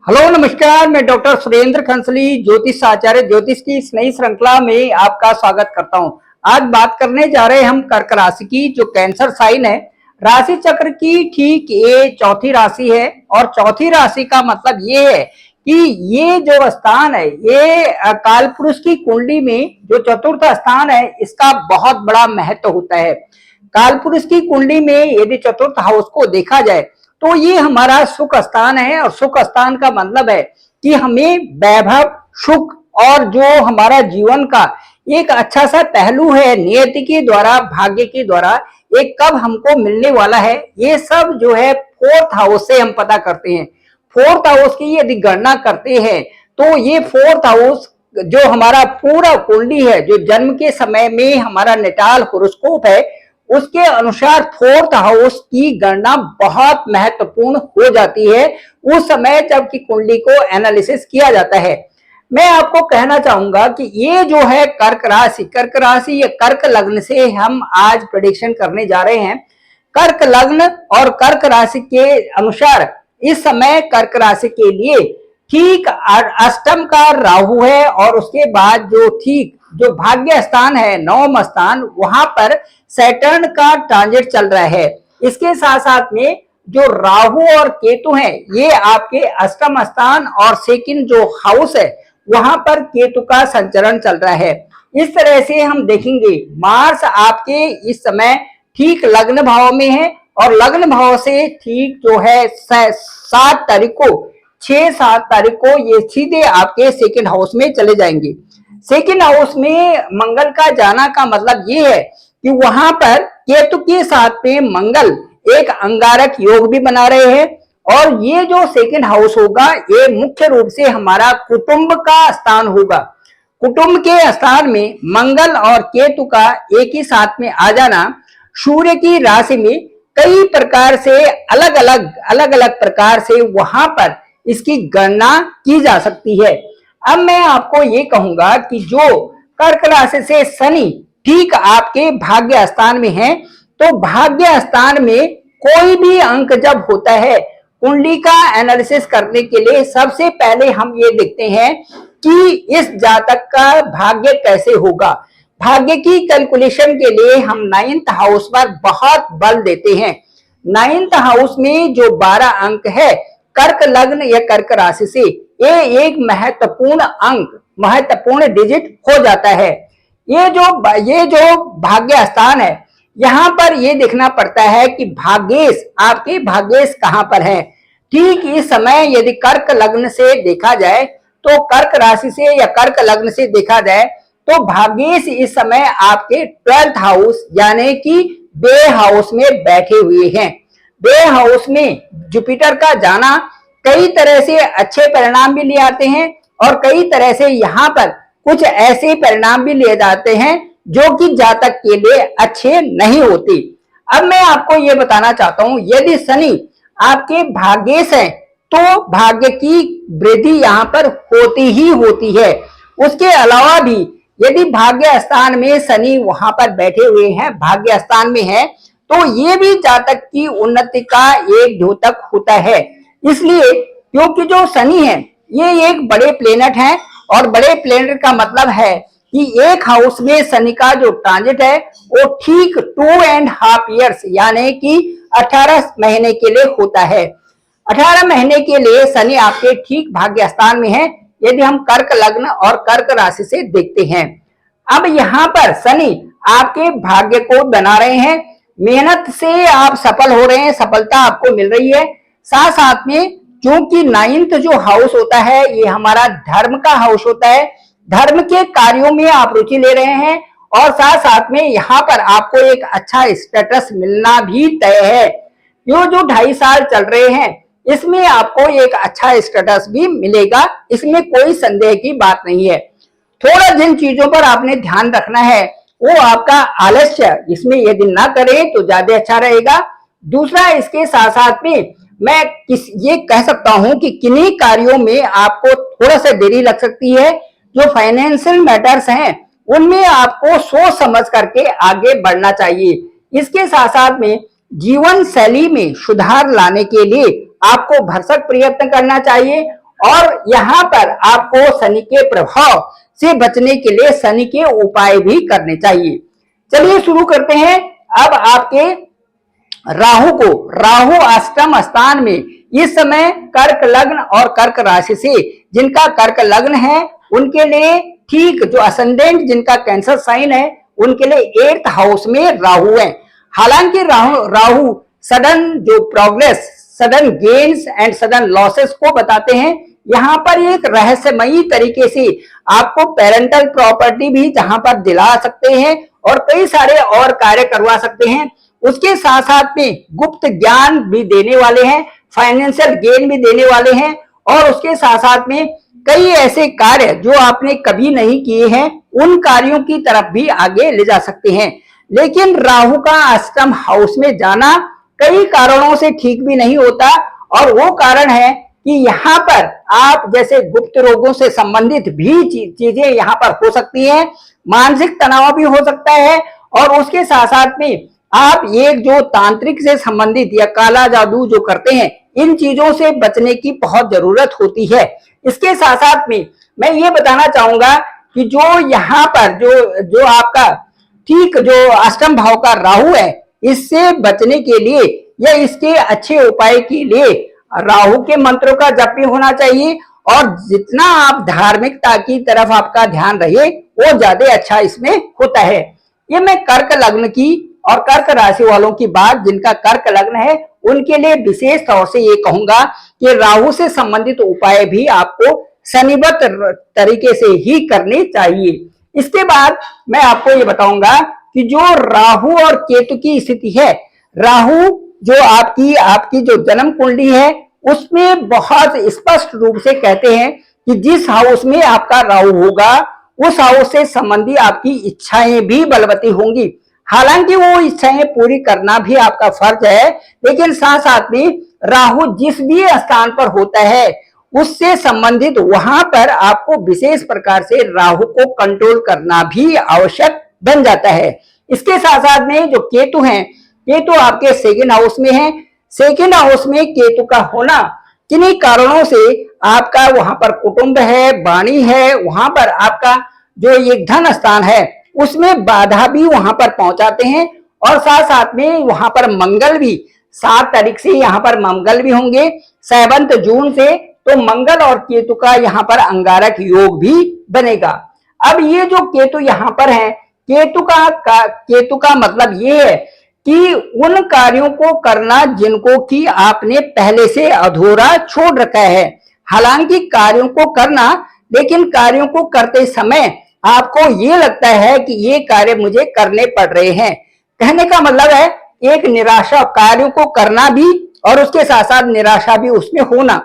Hello नमस्कार, मैं doctor Surendra खंसली ज्योतिष आचार्य ज्योतिष की इस नई श्रृंखला में आपका स्वागत करता हूं। आज बात करने जा रहे हैं हम कर्क राशि की, जो कैंसर साइन है। राशि चक्र की ठीक ये चौथी राशि है और चौथी राशि का मतलब ये है कि ये जो स्थान है ये काल पुरुष की कुंडली में जो चतुर्थ स्थान है इसका बहुत बड़ा महत्व होता है। काल पुरुष की कुंडली में यदि चतुर्थ हाउस को देखा जाए तो ये हमारा सुख स्थान है और सुख स्थान का मतलब है कि हमें वैभव, सुख और जो हमारा जीवन का एक अच्छा सा पहलू है नियति के द्वारा, भाग्य के द्वारा एक कब हमको मिलने वाला है, ये सब जो है फोर्थ हाउस से हम पता करते हैं। फोर्थ हाउस की यदि गणना करते हैं तो ये फोर्थ हाउस जो हमारा पूरा कुंडली है, जो जन्म के समय में हमारा नेटाल होरोस्कोप है, उसके अनुसार फोर्थ हाउस की गणना बहुत महत्वपूर्ण हो जाती है उस समय जबकि कुंडली को एनालिसिस किया जाता है। मैं आपको कहना चाहूंगा कि ये जो है कर्क राशि या कर्क लग्न से हम आज प्रेडिक्शन करने जा रहे हैं। कर्क लग्न और कर्क राशि के अनुसार इस समय कर्क राशि के लिए ठीक अष्टम का राहु है और उसके बाद जो भाग्य स्थान है, नवम स्थान, वहां पर सैटर्न का ट्रांजिट चल रहा है। इसके साथ साथ में जो राहु और केतु हैं ये आपके अष्टम स्थान और सेकंड जो हाउस है वहां पर केतु का संचरण चल रहा है। इस तरह से हम देखेंगे मार्स आपके इस समय ठीक लग्न भाव में है और लग्न भाव से ठीक जो है 6-7 तारीख को ये सीधे आपके सेकंड हाउस में चले जाएंगे। सेकंड हाउस में मंगल का जाना का मतलब ये है कि वहां पर केतु के साथ में मंगल एक अंगारक योग भी बना रहे हैं और ये जो सेकंड हाउस होगा ये मुख्य रूप से हमारा कुटुंब का स्थान होगा। कुटुंब के स्थान में मंगल और केतु का एक ही साथ में आ जाना सूर्य की राशि में कई प्रकार से अलग अलग प्रकार से वहां पर इसकी गणना की जा सकती है। अब मैं आपको ये कहूंगा कि जो कर्क राशि से शनि ठीक आपके भाग्य स्थान में है, तो भाग्य स्थान में कोई भी अंक जब होता है कुंडली का एनालिसिस करने के लिए सबसे पहले हम ये देखते हैं कि इस जातक का भाग्य कैसे होगा। भाग्य की कैलकुलेशन के लिए हम 9th हाउस पर बहुत बल देते हैं। 9th हाउस में जो 12 अंक है कर्क लग्न या कर्क राशि से ये एक महत्वपूर्ण अंक, महत्वपूर्ण डिजिट हो जाता है। ये जो भाग्य स्थान है यहाँ पर ये देखना पड़ता है कि भाग्येश, आपके भाग्येश कहाँ पर है। ठीक इस समय यदि कर्क लग्न से देखा जाए तो कर्क राशि से या कर्क लग्न से देखा जाए तो भाग्येश इस समय आपके 12th हाउस यानी कि बे हाउस में बैठे हुए हैं। बे हाउस में जुपिटर का जाना कई तरह से अच्छे परिणाम भी ले आते हैं और कई तरह से यहाँ पर कुछ ऐसे परिणाम भी ले जाते हैं जो कि जातक के लिए अच्छे नहीं होते। अब मैं आपको ये बताना चाहता हूं, यदि शनि आपके भाग्येश है तो भाग्य की वृद्धि यहाँ पर होती ही होती है। उसके अलावा भी यदि भाग्य स्थान में शनि वहां पर बैठे हुए हैं, भाग्य स्थान में है, तो ये भी जातक की उन्नति का एक द्योतक होता है। इसलिए क्योंकि जो शनि है ये एक बड़े प्लेनेट है और बड़े प्लेनेट का मतलब है कि एक हाउस में शनि का जो ट्रांजिट है वो ठीक 2.5 ईयर्स यानी कि 18 महीने के लिए होता है। 18 महीने के लिए शनि आपके ठीक भाग्य स्थान में है यदि हम कर्क लग्न और कर्क राशि से देखते हैं। अब यहाँ पर शनि आपके भाग्य को बना रहे हैं, मेहनत से आप सफल हो रहे हैं, सफलता आपको मिल रही है। साथ साथ में क्योंकि 9th जो हाउस होता है ये हमारा धर्म का हाउस होता है, धर्म के कार्यों में आप रुचि ले रहे हैं और साथ साथ में यहाँ पर आपको एक अच्छा स्टेटस मिलना भी तय है। ये जो 2.5 साल चल रहे हैं इसमें आपको एक अच्छा स्टेटस भी मिलेगा, इसमें कोई संदेह की बात नहीं है। थोड़ा जिन चीजों पर आपने ध्यान रखना है वो आपका आलस्य, इसमें यदि ना करें तो ज्यादा अच्छा रहेगा। दूसरा, इसके साथ साथ में मैं ये कह सकता हूं कि किन्हीं कार्यों में आपको थोड़ा सा देरी लग सकती है। जो फाइनेंशियल मैटर्स हैं उनमें आपको सोच समझ करके आगे बढ़ना चाहिए। इसके साथ साथ में जीवन शैली में सुधार लाने के लिए आपको भरसक प्रयत्न करना चाहिए और यहाँ पर आपको शनि के प्रभाव से बचने के लिए शनि के उपाय भी करने चाहिए। चलिए शुरू करते हैं। अब आपके राहु को, राहु अष्टम स्थान में इस समय कर्क लग्न और कर्क राशि से, जिनका कर्क लग्न है उनके लिए ठीक, जो असेंडेंट जिनका कैंसर साइन है उनके लिए 8th हाउस में राहु है। हालांकि राहु सडन जो progress, sudden gains and sudden losses को बताते हैं। यहाँ पर एक रहस्यमयी तरीके से आपको पेरेंटल प्रॉपर्टी भी जहां पर दिला सकते हैं और कई सारे और कार्य करवा सकते हैं। उसके साथ साथ में गुप्त ज्ञान भी देने वाले हैं, फाइनेंशियल गेन भी देने वाले हैं और उसके साथ साथ में कई ऐसे कार्य जो आपने कभी नहीं किए हैं उन कार्यों की तरफ भी आगे ले जा सकते हैं। लेकिन राहु का अष्टम हाउस में जाना कई कारणों से ठीक भी नहीं होता और वो कारण है कि यहाँ पर आप जैसे गुप्त रोगों से संबंधित भी चीजें यहाँ पर हो सकती हैं, मानसिक तनाव भी हो सकता है और उसके साथ साथ में आप एक जो तांत्रिक से संबंधित या काला जादू जो करते हैं इन चीजों से बचने की बहुत जरूरत होती है। इसके साथ साथ में मैं ये बताना चाहूंगा कि जो यहाँ पर जो आपका ठीक जो अष्टम भाव का राहु है, इससे बचने के लिए या इसके अच्छे उपाय के लिए राहु के मंत्रों का जप भी होना चाहिए और जितना आप धार्मिकता की तरफ आपका ध्यान रहे वो ज्यादा अच्छा इसमें होता है। ये मैं कर्क लग्न की और कर्क राशि वालों की बात, जिनका कर्क लग्न है उनके लिए विशेष तौर से ये कहूंगा कि राहु से संबंधित उपाय भी आपको शनिवत तरीके से ही करने चाहिए। इसके बाद मैं आपको ये बताऊंगा कि जो राहु और केतु की स्थिति है, राहु जो आपकी जो जन्म कुंडली है उसमें बहुत स्पष्ट रूप से कहते हैं कि जिस हाउस में आपका राहु होगा उस हाउस से संबंधी आपकी इच्छाएं भी बलवती होंगी। हालांकि वो इच्छाएं पूरी करना भी आपका फर्ज है, लेकिन साथ साथ में राहु जिस भी स्थान पर होता है उससे संबंधित वहां पर आपको विशेष प्रकार से राहु को कंट्रोल करना भी आवश्यक बन जाता है। इसके साथ साथ में जो केतु हैं, केतु आपके सेकंड हाउस में है। सेकंड हाउस में केतु का होना किन्हीं कारणों से आपका वहां पर कुटुंब है, वाणी है, वहां पर आपका जो एक धन स्थान है उसमें बाधा भी वहां पर पहुंचाते हैं और साथ साथ में वहां पर मंगल भी 7 तारीख से यहाँ पर मंगल भी होंगे, 7 जून से, तो मंगल और केतु का यहाँ पर अंगारक योग भी बनेगा। अब ये जो केतु यहाँ पर है, केतु का मतलब ये है कि उन कार्यों को करना जिनको कि आपने पहले से अधूरा छोड़ रखा है। हालांकि कार्यों को करना, लेकिन कार्यों को करते समय आपको ये लगता है कि ये कार्य मुझे करने पड़ रहे हैं। कहने का मतलब है एक निराशा, कार्यों को करना भी और उसके साथ साथ निराशा भी उसमें होना।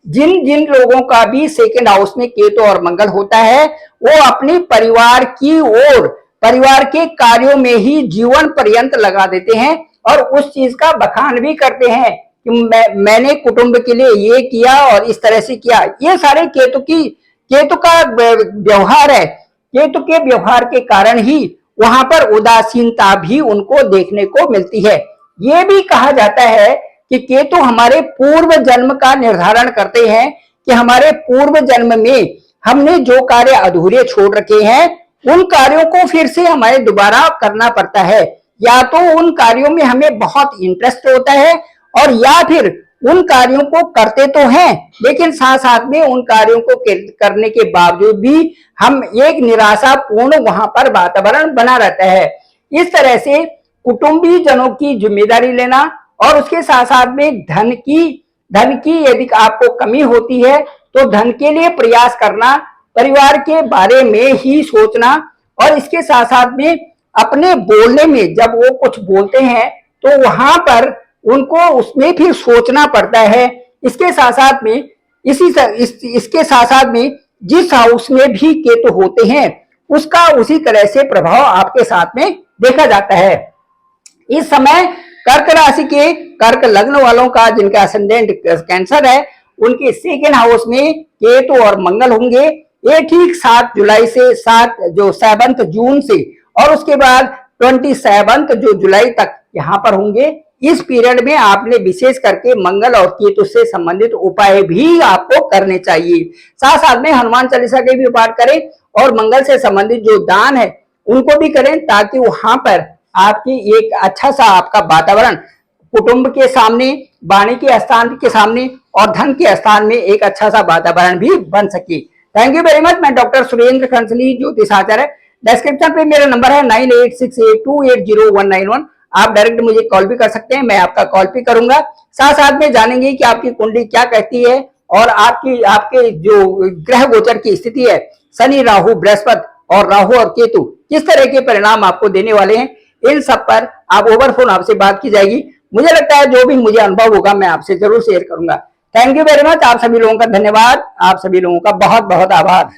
जिन लोगों का भी सेकंड हाउस में केतु और मंगल होता है वो अपने परिवार की ओर, परिवार के कार्यों में ही जीवन पर्यंत लगा देते हैं और उस चीज का बखान भी करते हैं कि मैंने कुटुंब के लिए ये किया और इस तरह से किया। ये सारे केतु का व्यवहार है। केतु के व्यवहार के कारण ही वहां पर उदासीनता भी उनको देखने को मिलती है। ये भी कहा जाता है कि केतु हमारे पूर्व जन्म का निर्धारण करते हैं कि हमारे पूर्व जन्म में हमने जो कार्य अधूरे छोड़ रखे हैं उन कार्यों को फिर से हमें दोबारा करना पड़ता है। या तो उन कार्यों में हमें बहुत इंटरेस्ट होता है और या फिर उन कार्यों को करते तो हैं लेकिन साथ साथ में उन कार्यों को करने के बावजूद भी हम एक निराशापूर्ण वहां पर वातावरण बना रहता है। इस तरह से कुटुंबी जनों की जिम्मेदारी लेना और उसके साथ साथ में धन की यदि आपको कमी होती है तो धन के लिए प्रयास करना, परिवार के बारे में ही सोचना और इसके साथ साथ में अपने बोलने में जब वो कुछ बोलते हैं तो वहां पर उनको उसमें फिर सोचना पड़ता है। इसके साथ साथ में इसके साथ साथ में जिस हाउस में भी केतु होते हैं उसका उसी तरह से प्रभाव आपके साथ में देखा जाता है। इस समय कर्क राशि के कर्क लग्न वालों का, जिनका असेंडेंट कैंसर है, उनके सेकेंड हाउस में केतु और मंगल होंगे। ये ठीक 7 जुलाई से 7 जून से और उसके बाद 27 जो जुलाई तक यहाँ पर होंगे। इस पीरियड में आपने विशेष करके मंगल और केतु से संबंधित उपाय भी आपको करने चाहिए। साथ साथ में हनुमान चालीसा के भी पाठ करें और मंगल से संबंधित जो दान है उनको भी करें, ताकि वहां पर आपकी एक अच्छा सा आपका वातावरण कुटुंब के सामने, वाणी के स्थान के सामने और धन के स्थान में एक अच्छा सा वातावरण भी बन सके। Thank you very much. मैं डॉक्टर सुरेंद्र खंसली, ज्योतिषाचार्य। डिस्क्रिप्शन पे मेरा नंबर है 9868280191। आप डायरेक्ट मुझे कॉल भी कर सकते हैं, मैं आपका कॉल भी करूंगा। साथ साथ में जानेंगे कि आपकी कुंडली क्या कहती है और आपके जो ग्रह गोचर की स्थिति है, शनि, राहु, बृहस्पति और राहु और केतु किस तरह के परिणाम आपको देने वाले हैं, इन सब पर आप ओवर फोन आपसे बात की जाएगी। मुझे लगता है जो भी मुझे अनुभव होगा मैं आपसे जरूर शेयर करूंगा। Thank you very much. आप सभी लोगों का धन्यवाद, आप सभी लोगों का बहुत बहुत आभार।